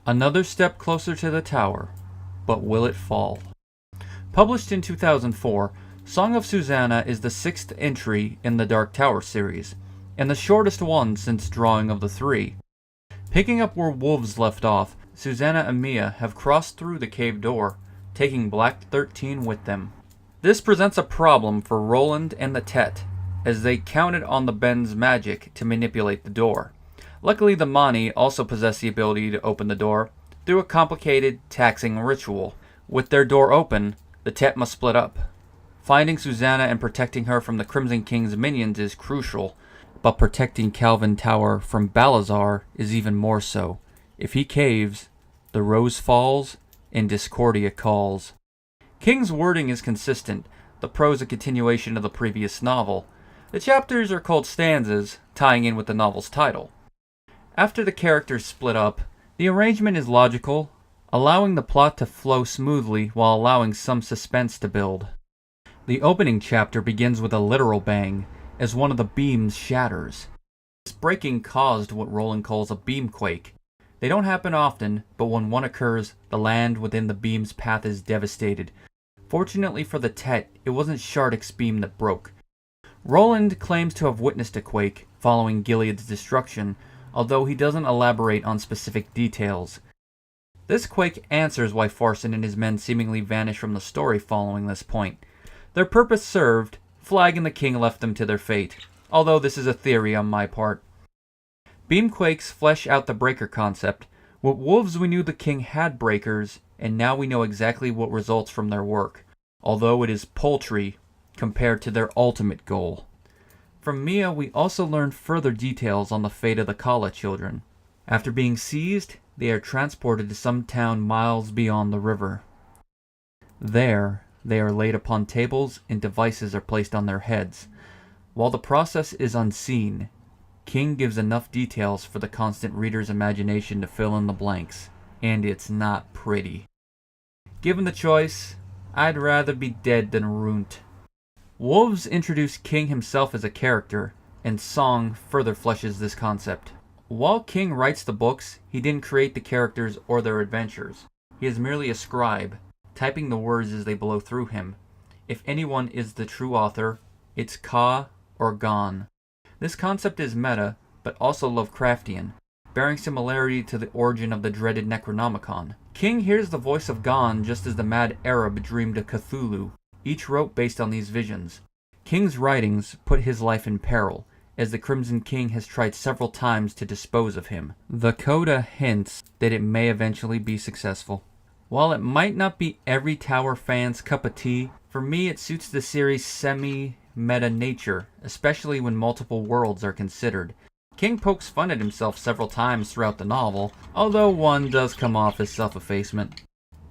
Another step closer to the tower, but will it fall? Published in 2004, Song of Susannah is the 6th entry in the Dark Tower series, and the shortest one since Drawing of the Three. Picking up where Wolves left off, Susannah and Mia have crossed through the cave door, taking Black 13 with them. This presents a problem for Roland and the Tet, as they counted on the Ben's magic to manipulate the door. Luckily, the Mani also possess the ability to open the door through a complicated, taxing ritual. With their door open, the Tet must split up. Finding Susannah and protecting her from the Crimson King's minions is crucial, but protecting Calvin Tower from Balazar is even more so. If he caves, the rose falls and Discordia calls. King's wording is consistent, the prose a continuation of the previous novel. The chapters are called stanzas, tying in with the novel's title. After the characters split up, the arrangement is logical, allowing the plot to flow smoothly while allowing some suspense to build. The opening chapter begins with a literal bang, as one of the beams shatters. This breaking caused what Roland calls a beamquake. They don't happen often, but when one occurs, the land within the beam's path is devastated. Fortunately for the Tet, it wasn't Shardic's beam that broke. Roland claims to have witnessed a quake following Gilead's destruction, although he doesn't elaborate on specific details. This quake answers why Farson and his men seemingly vanish from the story following this point. Their purpose served, Flag and the King left them to their fate, although this is a theory on my part. Beamquakes flesh out the breaker concept. With Wolves we knew the King had breakers, and now we know exactly what results from their work, although it is paltry compared to their ultimate goal. From Mia we also learned further details on the fate of the Kala children. After being seized, they are transported to some town miles beyond the river. There, they are laid upon tables and devices are placed on their heads. While the process is unseen, King gives enough details for the constant reader's imagination to fill in the blanks, and it's not pretty. Given the choice, I'd rather be dead than ruined. Wolves introduce King himself as a character, and Song further fleshes this concept. While King writes the books, he didn't create the characters or their adventures. He is merely a scribe, typing the words as they blow through him. If anyone is the true author, it's Ka or Gon. This concept is meta, but also Lovecraftian, bearing similarity to the origin of the dreaded Necronomicon. King hears the voice of Gon just as the mad Arab dreamed of Cthulhu. Each wrote based on these visions. King's writings put his life in peril, as the Crimson King has tried several times to dispose of him. The coda hints that it may eventually be successful. While it might not be every Tower fan's cup of tea, for me it suits the series' semi-meta nature, especially when multiple worlds are considered. King pokes fun at himself several times throughout the novel, although one does come off as self-effacement.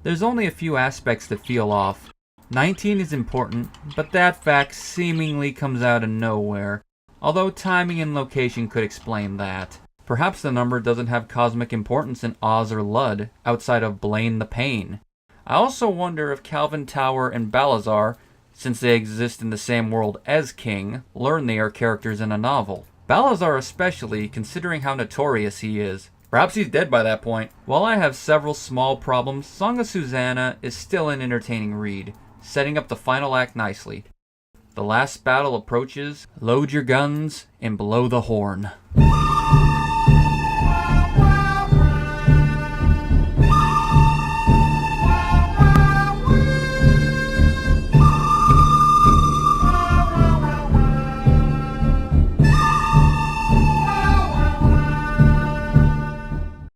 There's only a few aspects that feel off. 19 is important, but that fact seemingly comes out of nowhere, although timing and location could explain that. Perhaps the number doesn't have cosmic importance in Oz or Lud, outside of Blaine the Pain. I also wonder if Calvin Tower and Balazar, since they exist in the same world as King, learn they are characters in a novel. Balazar especially, considering how notorious he is. Perhaps he's dead by that point. While I have several small problems, Song of Susannah is still an entertaining read, setting up the final act nicely. The last battle approaches, load your guns, and blow the horn.